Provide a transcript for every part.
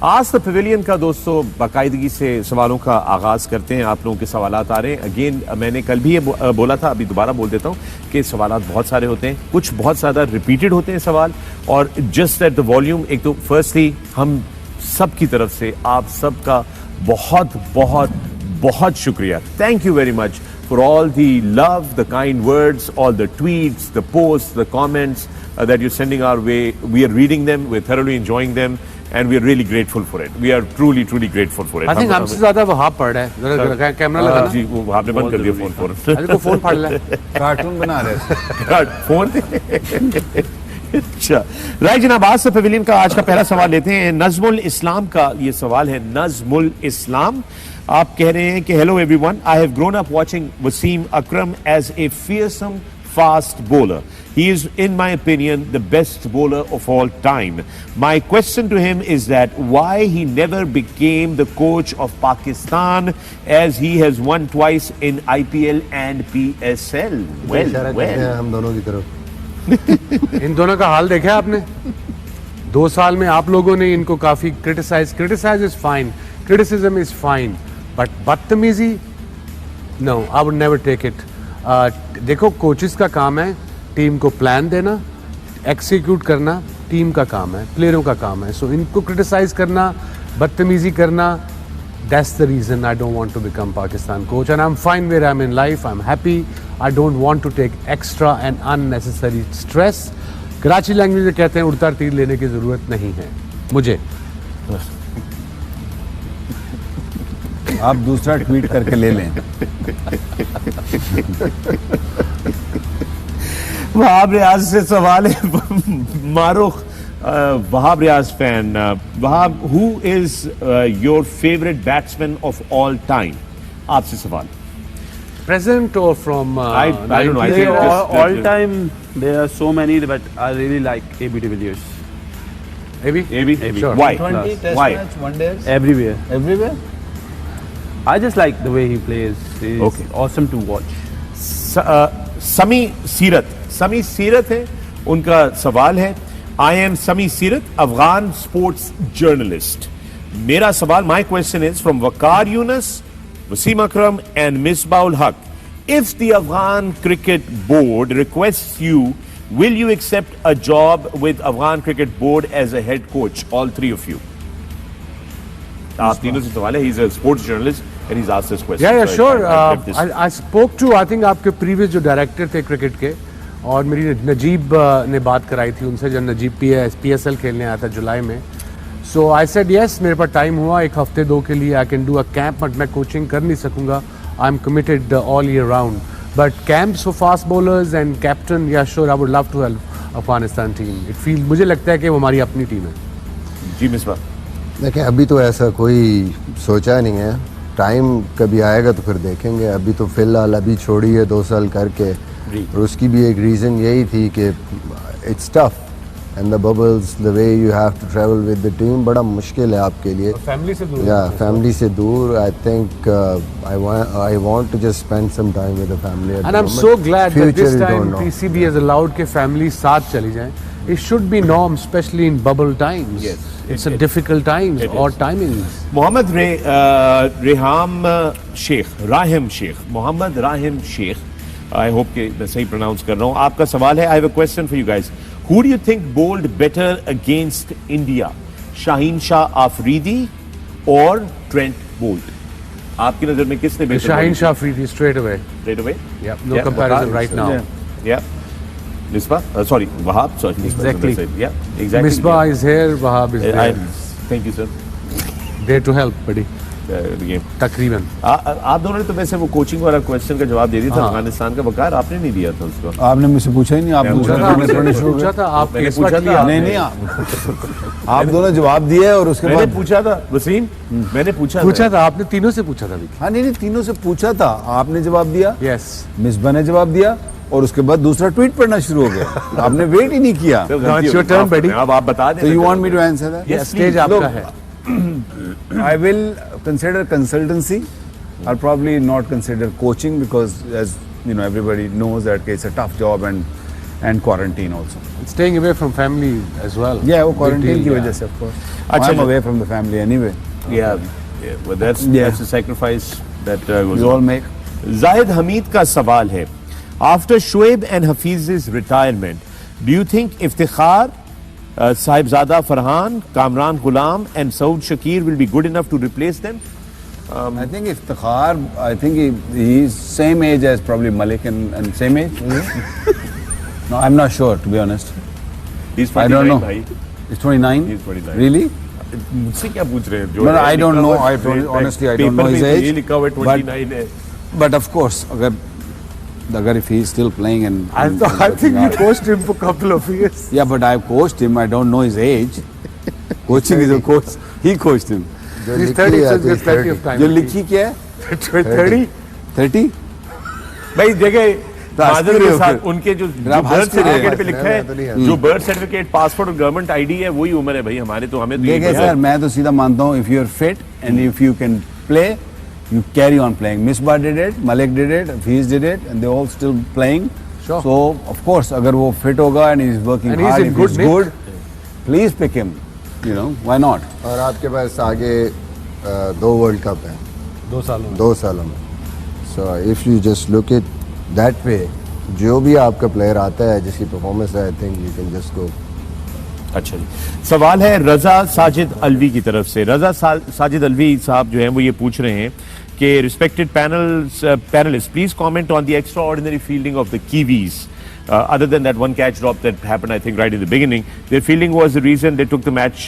आज the pavilion का दोस्तों बाकायदगी से सवालों का आगाज करते हैं। आप लोगों के सवालात आ रहे हैं। अगेन मैंने कल भी ये बोला था, अभी दोबारा बोल देता हूँ कि सवालात बहुत सारे होते हैं, कुछ बहुत ज़्यादा रिपीटेड होते हैं सवाल, और जस्ट एट द वॉल्यूम। एक तो फर्स्टली हम सब की तरफ से आप सबका बहुत बहुत बहुत शुक्रिया। Thank you very much for all the love, the kind words, all the tweets, the posts, the comments that you're sending our way. We are reading them, we're thoroughly enjoying them, and we are really grateful for it. We are truly, truly grateful for it. I think हमसे ज़्यादा वहाब पढ़ रहा है। जरा camera लगाना। जी, वो आपने बंद कर दिया फोन फौरन। अरे को फोन फाड़ ले। कार्टून बना रहे फोन। अच्छा, राइट जनाब, आज से पवेलियन का आज का पहला सवाल लेते हैं। नज़मुल इस्लाम का ये सवाल है। नज़मुल इस्लाम आप कह रहे हैं कि hello everyone, I have grown up watching Wasim Akram as a fearsome fast bowler. He is, in my opinion, the best bowler of all time. My question to him is that why he never became the coach of Pakistan, as he has won twice in IPL and PSL. Well. हम दोनों की तरफ। इन दोनों का हाल देखा आपने? 2 साल में आप लोगों ने इनको काफी criticize is fine, criticism is fine, but बदतमीजी no, I would never take it. देखो, कोचेस का काम है टीम को प्लान देना, एक्सिक्यूट करना टीम का काम है, प्लेयरों का काम है। सो इनको क्रिटिसाइज करना, बदतमीजी करना, that's the reason I don't want to become Pakistan coach, and I am fine where I am in life, I am happy, I don't want to take extra and unnecessary stress. Karachi language में कहते हैं उड़ता तीर लेने की जरूरत नहीं है मुझे। आप दूसरा ट्वीट करके ले लें। वहाब रियाज से सवाल है। Marukh Wahab Riaz fan. Wahab, who is your favourite batsman of all time? आपसे सवाल। Present or from I don't know. I think all time there are so many, but I really like AB de Villiers. AB? AB. Sure. Why? Test Why? match, one days, Everywhere. everywhere. I just like the way he plays. He's Okay. awesome to watch. समी सीरत है, उनका सवाल है। I am समी सीरत, Afghan sports journalist. मेरा सवाल, my question is from Waqar Younis, Wasim Akram and Misbahul Haq. If the Afghan Cricket Board requests you, will you accept a job with Afghan Cricket Board as a head coach, all three of you? आप तीनों से सवाल है. He's a sports journalist and he's asked this question. Yeah, So sure. I read this. I spoke to, I think आपके previous जो director थे cricket के, और मेरी नजीब ने बात कराई थी उनसे जब नजीब PSL खेलने आया था जुलाई में. So I said yes, मेरे पास टाइम हुआ 1 हफ्ते 2 के लिए, I can do a camp, but मैं कोचिंग कर नहीं सकूंगा. I'm committed all year round. But camps for fast bowlers and captain, yeah sure, I would love to help Afghanistan team. It feels, मुझे लगता है कि वो हमारी अपनी टीम है. जी मिसबा. देखिए, अभी तो ऐसा कोई सोचा नहीं है. टाइम कभी आएगा तो फिर देखेंगे. अभी तो फिलहाल अभी छोड़ी है 2 साल करके, और उसकी भी एक रीज़न यही थी कि it's tough and the bubbles, the way you have to travel with the team, बड़ा मुश्किल है आपके लिए. फैमिली से दूर. या फैमिली से दूर. I think I want to just spend some time with the family. And I'm so glad that this time PCB has allowed के फैमिली साथ चली जाएं. It should be norm, especially in bubble times. Yes, it's a difficult times or timings. Mohammad Rahim Sheikh, Mohammad Rahim Sheikh, I hope कि मैं सही pronounce कर रहा हूँ. आपका सवाल है, I have a question for you guys. Who do you think bowled better against India, Shaheen Shah Afridi और ट्रेंट बोल्ट? आपकी नजर में किसने बेहतर? Shaheen Shah Afridi straight away. Straight away? Yeah, no comparison right now. Yeah. Misbah? Sorry, Wahab. Sorry, Exactly. Yeah, exactly. Misbah is here, Wahab is there. Thank you, sir. There to help, buddy. Game. तकरीबन. आप दोनों ने तो वैसे वो coaching वाला question का जवाब दे दिया था अफगानिस्तान का. वकार आपने नहीं दिया था उसको. आपने मुझसे पूछा ही नहीं. आप पूछा था, आपने पढ़ने शुरू पूछा था, आप मैंने इस पूछा वक्त था. लिया. नहीं आप दोनों जवाब दिए और उसके मैंने बाद पूछा था वसीम, मैंने पूछा था. आपने तीनों से पूछा था. हाँ नहीं, तीनों से पूछा था. आपने जवाब दिया, Yes. मिसबा ने जवाब दिया, और उसके बाद दूसरा ट्वीट पढ़ना शुरू हो गया. आपने वेट ही नहीं किया. Now it's your turn, buddy. अब आप बता दें. So you want me to answer that? Yes, stage please. आपका है. I will consider consultancy. I'll probably not consider coaching because, as you know, everybody knows that it's a tough job and and quarantine also. Staying away from family as well. Yeah, वो Big quarantine deal, की yeah. वजह से of course. अच्छा, I'm away from the family anyway. Yeah, well, that's a sacrifice that goes We all on. make. Zahid Hamid का सवाल है, after Shoaib and Hafeez retirement, do you think Iftikhar, Sahibzada Farhan, Kamran Ghulam and Saud Shakeel will be good enough to replace them? I think Iftikhar, I think he's same age as probably Malik and same age. No, I'm not sure to be honest. He's I don't 29 know. भाई. He's 29. He's 29. Really? मुझसे क्या पूछ रहे हैं? जो No, no, है, I don't लिखा know. हुआ I है, honestly I don't paper know में his तो age. ये लिखा हुआ है 29 है. But of course, अगर if he's still playing and I think you coached him for a couple of years. yeah, but I've coached him. I don't know his age. Coaching is a coach. He coached him. जो He's लिखी 30, है, so तो there's plenty of he's time. जो लिखी क्या है? 30? 30? भाई जगह तो हंस मादर क्यों रहे के हो साथ फिर? उनके जो आप हंस बर्थ क्यों रहे हो? सर्टिफिकेट पे लिखा मैं तो नहीं है, हंस जो बर्थ सर्टिफिकेट, पासपोर्ट और गवर्नमेंट आईडी है, वही उम्र है भाई हमारे, तो हमें तो ये देखिए पता है। सर, मैं तो सीधा मानता हूँ if you're fit and if you can play, you carry on playing. Misbah did it, Malik did it, Hafiz did it, and they're all still playing. Sure. So of course, अगर वो fit होगा and he's working And he's hard, in if good he's nick. good, please pick him. You know, why not? और आपके पास आगे 2 world cup हैं 2 सालों में. 2 सालों में. So if you just look it that way, जो भी आपका प्लेयर आता है जिसकी परफॉर्मेंस है, I think you can just go. अच्छा जी, सवाल है रजा साजिद अलवी की तरफ से. रजा साजिद अलवी साहब जो हैं वो ये पूछ रहे हैं कि respected panelist please comment on the extra ordinary fielding of the Kiwis. Other than that one catch drop that happened, I think, right in the beginning, their fielding was the reason they took the match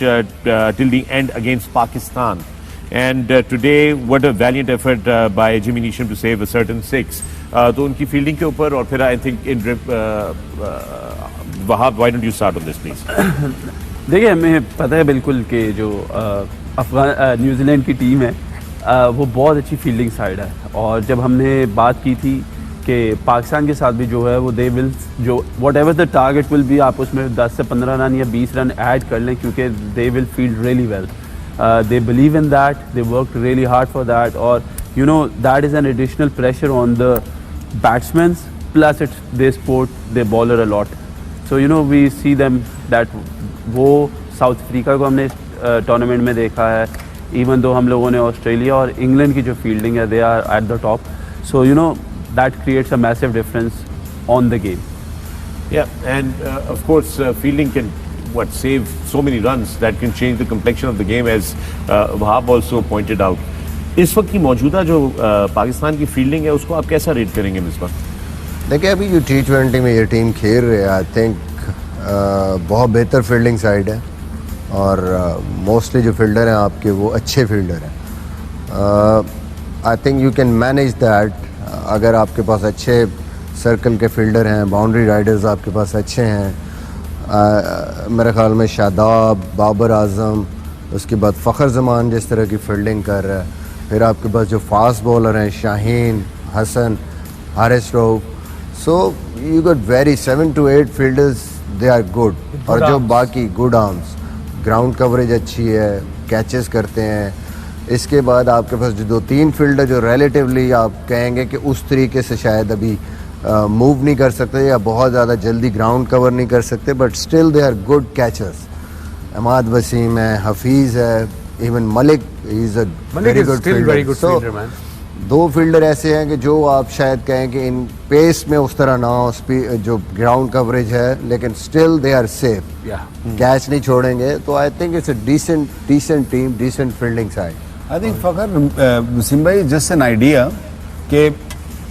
till the end against Pakistan. And today, what a valiant effort by Jimmy Neesham to save a certain 6. तो उनकी fielding के ऊपर, और फिर I think in Wahab, why don't you start on this please? देखिए, हमें पता है बिल्कुल कि जो न्यूजीलैंड की टीम है वो बहुत अच्छी फील्डिंग साइड है, और जब हमने बात की थी कि पाकिस्तान के साथ भी जो है वो दे विल, जो what ever the target will be, आप उसमें 10 से 15 रन या 20 रन ऐड कर लें, क्योंकि they will field really well. They believe in that. They worked really hard for that, or you know that is an additional pressure on the batsmen. Plus, it's they sport they bowler a lot. So you know we see them that वो south Africa को हमने tournament में देखा है. Even though हम लोगों ने Australia और इंग्लैंड की जो फील्डिंग है, they are at the top. So you know that creates a massive difference on the game. Yeah, and of course, fielding can save so many runs that can change the complexion of the game, as Wahab also pointed out. इस वक्त की मौजूदा जो पाकिस्तान की fielding है, उसको आप कैसा रेट करेंगे मिसबा? देखिए, अभी जो T20 में ये टीम खेल रही है, आई थिंक बहुत बेहतर फील्डिंग साइड है, और मोस्टली जो फील्डर हैं आपके वो अच्छे फील्डर हैं. I think you can manage that. अगर आपके पास अच्छे सर्कल के फील्डर हैं, बाउंड्री राइडर्स आपके पास अच्छे हैं, मेरे ख्याल में शादाब, बाबर आजम, उसके बाद फ़खर जमान जिस तरह की फील्डिंग कर रहा है, फिर आपके पास जो फास्ट बॉलर हैं Shaheen, Hasan, Haris Rauf. So you got very 7 to 8 fielders, they are good. और जो बाकी गुड आर्म्स, ग्राउंड कवरेज अच्छी है, कैचेस करते हैं. इसके बाद आपके पास जो 2-3 फील्डर जो रिलेटिवली आप कहेंगे कि उस तरीके से शायद अभी मूव नहीं कर सकते या बहुत ज़्यादा जल्दी ग्राउंड कवर नहीं कर सकते, but still they are good catchers. Ahmed Wasim है, हफीज़ है, even Malik is a very good fielder. So 2 fielder ऐसे हैं कि जो आप शायद कहें कि इन पेस में उस तरह ना हो, जो ग्राउंड कवरेज है, लेकिन still they are safe, catch नहीं छोड़ेंगे. तो I think it's a decent team, decent fielding side. I think Fakhar Wasim भाई, जस्ट एन आइडिया कि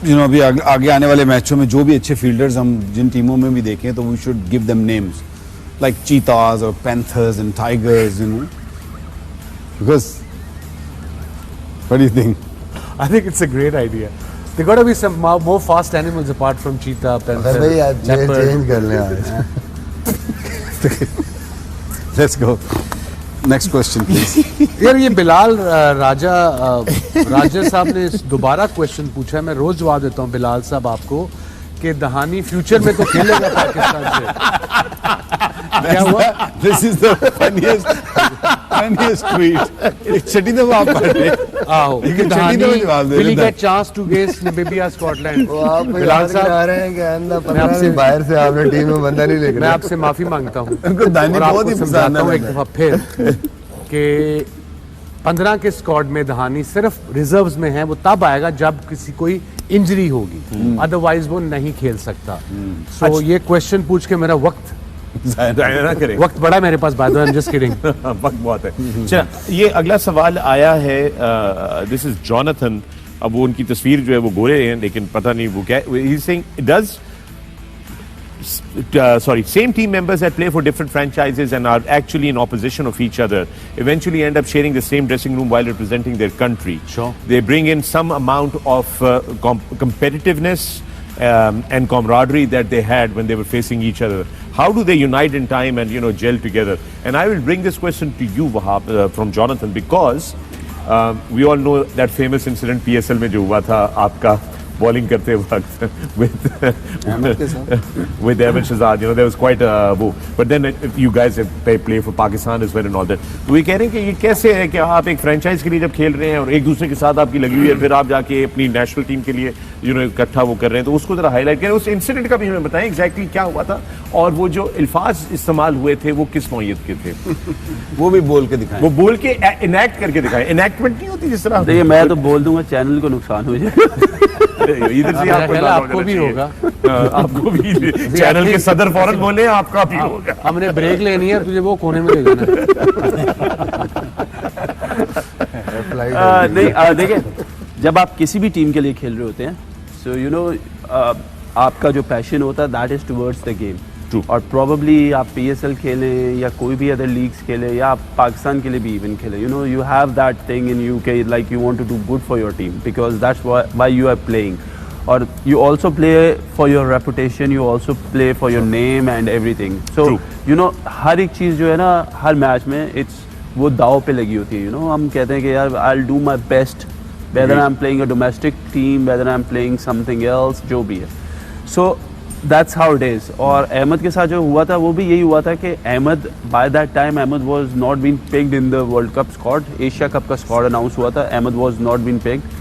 यू नो अभी आगे आने वाले मैचों में जो भी अच्छे फील्डर्स हम जिन टीमों में भी देखें, तो we should give them names like cheetahs और panthers and tigers, you know, because what do you think? I think it's a great idea. There got to be some more fast animals apart from cheetah, panther, भाई आप leopard. Change कर लें आज. Let's go, next question please. यार, ये बिलाल राजा साहब ने दोबारा क्वेश्चन पूछा है. मैं रोज जवाब देता हूँ बिलाल साहब आपको कि दहानी फ्यूचर में तो खेलेगा पाकिस्तान से. क्या हुआ? This is the funniest. funniest tweet. एक छठी दफा आप पढ़ रहे हैं। आओ लेकिन छठी दफा जवाब दे will he रहे get chance to face Namibia Scotland? वो आप बिलाल याद साहब, करा रहे हैं कि आंदा 15 आपसे- दिन बाहर से आपने टीम में बंदा नहीं लेकर मैं आपसे माफी मांगता हूँ उनको दानी और बहुत आपको ही पसंद समझाता हूँ है एक दफा फिर कि 15 के स्क्वाड में दहानी सिर्फ रिजर्व्स में है, वो तब आएगा जब किसी कोई इंजरी होगी, अदरवाइज वो नहीं खेल सकता। सो ये क्वेश्चन पूछ के मेरा वक्त जाया ना करें। वक्त बड़ा है मेरे पास, by the way, I am just kidding. वक्त बहुत है। चला, ये अगला सवाल आया है, दिस इज जॉनथन। अब वो उनकी तस्वीर जो है वो गोरे हैं, लेकिन पता नहीं वो क्या he saying does same team members that play for different franchises and are actually in opposition of each other eventually end up sharing the same dressing room while representing their country. Sure. They bring in some amount of competitiveness and camaraderie that they had when they were facing each other. How do they unite in time and gel together? And I will bring this question to you, Wahab, from Jonathan, because we all know that famous incident PSL में जो हुआ था आपका bowling करते वक्त with Ahmed Shahzad, there was quite a but then you guys have play for Pakistan as well and all that. तो ये कह रहे हैं कि ये कैसे है कि आप एक फ्रेंचाइज के लिए जब खेल रहे हैं और एक दूसरे के साथ आपकी लगी हुई है, फिर आप जाके अपनी नेशनल टीम के लिए इकट्ठा वो कर रहे हैं, तो उसको जरा हाईलाइट करें, उस इंसिडेंट का भी हमें बताएं एग्जैक्टली क्या हुआ था और वो जो अल्फाज इस्तेमाल हुए थे वो किस नौयत के थे। वो भी बोल के दिखाएं। वो बोल के इनैक्ट करके दिखाएं। इनैक्टमेंट नहीं होती जिस तरह। देखिए मैं तो बोल दूंगा चैनल को नुकसान हो जाएगा। इधर से आपको भी होगा, आपको भी चैनल के सदर फौरन बोले, आपका भी होगा। हमने ब्रेक लेनी है, तुझे वो कोने में ले जाना है। नहीं देखिए, जब आप किसी भी टीम के लिए खेल रहे होते हैं, सो आपका जो पैशन होता है that is towards the game. और प्रोबेबली आप PSL खेलें या कोई भी अदर लीग्स खेलें या आप पाकिस्तान के लिए भी इवन खेलें, you have that thing in you के like you want to do good for your team because that's why you are playing. और you also play for your reputation, you also play for your name and everything. So हर एक चीज़ जो है ना हर match में वो दाव पे लगी होती है। हम कहते हैं कि यार I'll do my best whether I'm playing a domestic team, whether I'm playing something else, जो भी है। So that's how it is. और अहमद के साथ जो हुआ था वो भी यही हुआ था कि Ahmed by that time Ahmed was not being picked in the World Cup squad. Asia cup का स्क्वाड अनाउंस हुआ था, Ahmad was not being picked.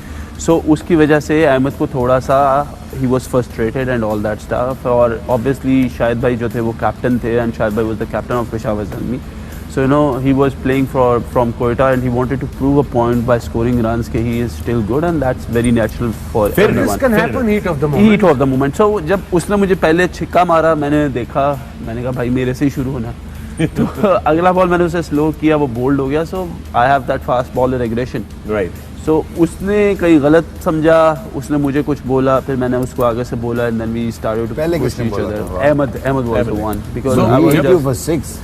सो उसकी वजह से अहमद को थोड़ा सा he was frustrated and all that stuff. और ऑब्वियसली शाहिद भाई जो थे वो कैप्टन थे एंड शाहिद भाई was the captain of Peshawar Zalmi. So he was playing from Quetta and he wanted to prove a point by scoring runs कि he is still good and that's very natural for heat of the moment. So जब उसने मुझे पहले छिक्का मारा, मैंने कहा भाई मेरे से ही शुरू होना। तो अगला बॉल मैंने उसे स्लो किया, वो बोल्ड हो गया। So I have that fast bowler aggression, right. So उसने कहीं गलत समझा, उसने मुझे कुछ बोला, फिर मैंने उसको आगे से बोला and then we started to पहले पुश किसने ईच बोला अदर। था? Ahmed was the one because So I he was hit you for 6.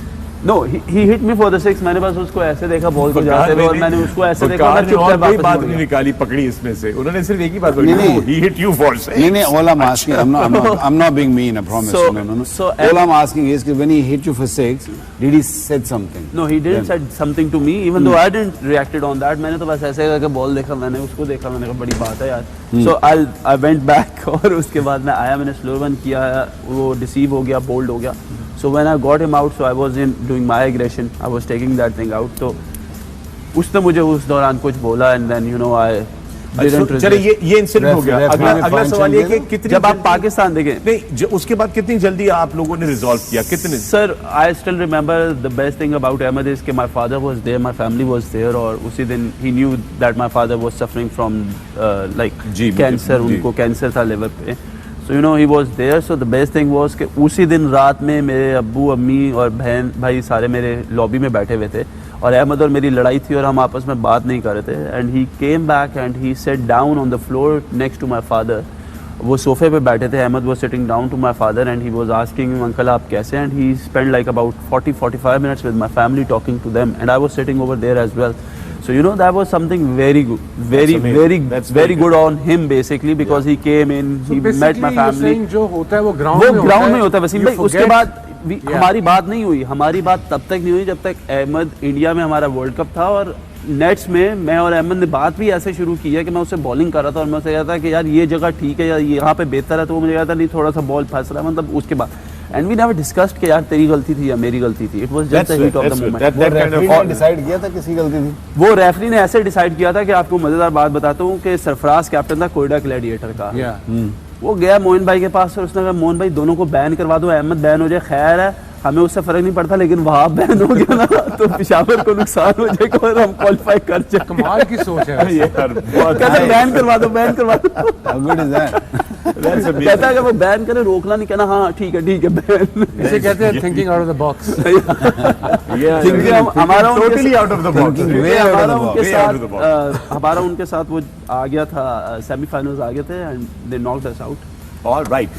No he hit me for the 6। मैंने बस उसको ऐसे देखा बॉल को जाते हुए और मैंने उसको ऐसे देखा और मैं चुपचाप कोई वापस बात मुड़ नहीं गया। निकाली पकड़ी इसमें से, उन्होंने सिर्फ एक ही बात बोली, नहीं, he hit you for six। नहीं, all I'm asking, I'm not being mean, I promise. So- No. so All I'm asking is when he hit you for 6, did he said something? No, he didn't said something to me, even though I didn't reacted on that. मैंने तो बस ऐसे करके ball देखा, मैंने उसको देखा, मैंने कहा बड़ी बात है यार। So I went back और उसके बाद मैं आया, मैंने स्लो रन किया, वो डिसीव हो गया, बोल्ड हो गया। So when I got him out, so I was in doing my aggression, I was taking that thing out. तो उसने मुझे उस दौरान कुछ बोला and then I didn't चले resist. ये इंसिडेंट हो गया। अगला सवाल ये कि कितनी जब आप पाकिस्तान देखें, नहीं उसके बाद कितनी जल्दी आप लोगों ने रिजॉल्व किया, कितने? Sir I still remember the best thing about Ahmed is कि my father was there, my family was there और उसी दिन ही knew that my father was suffering from like जी, कैंसर, जी। उनको कैंसर था लिवर पे। So he was there. So the best thing was कि उसी दिन रात में मेरे अब्बू अम्मी और बहन भाई सारे मेरे लॉबी में बैठे हुए थे और अहमद और मेरी लड़ाई थी और हम आपस में बात नहीं कर रहे थे। And he came back and he sat down on the floor next to my father. वो सोफे पे बैठे थे, Ahmed was sitting down to my father and he was asking uncle आप कैसे हैं? And he spend like about 40-45 minutes with my family talking to them and I was sitting over there as well. So that was something very good, very good on him basically because he came in, he met my family. जो होता है वो ground में होता है वसीम भाई। उसके बाद हमारी बात नहीं हुई, हमारी बात तब तक नहीं हुई जब तक अहमद इंडिया में हमारा वर्ल्ड कप था और नेट्स में मैं और अहमद ने बात भी ऐसे शुरू की है कि मैं उससे बॉलिंग कर रहा था और मैं उससे कहता कि यार ये जगह ठीक है या यहाँ पे बेहतर है, तो वो मुझे कहता नहीं थोड़ा सा बॉल फंस रहा है, मतलब उसके बाद एंड वी नेवर डिस्कस्ड कि यार तेरी गलती थी या मेरी गलती थी. It was just the heat of the moment. वो रेफरी ने डिसाइड किया था किसी गलती थी. वो रेफरी ने ऐसे डिसाइड किया था कि आपको मजेदार बात बताता हूँ कि सरफराज कैप्टन था कोयडा ग्लैडिएटर का. वो गया मोइन भाई के पास और उसने कहा मोइन भाई दोनों को बैन करवा दो, अहमद बैन हो जाए खैर है, हमें उससे फर्क नहीं पड़ता, लेकिन वहां बैन हो गया ना तो पेशावर को नुकसान हो जाएगा और हम क्वालिफाई कर जाए. कमाल की सोच है. कहते बैन करवा दो, बैन करवा दो. How good is that? कहता है कि वो बैन करे, रोकना नहीं, कहना हाँ ठीक है बैन. इसे कहते हैं thinking out of the box. हमारा totally out of the box. हमारा उनके साथ वो आ गया था, सेमीफाइनल्स आ गए थे and they knocked us out. All right.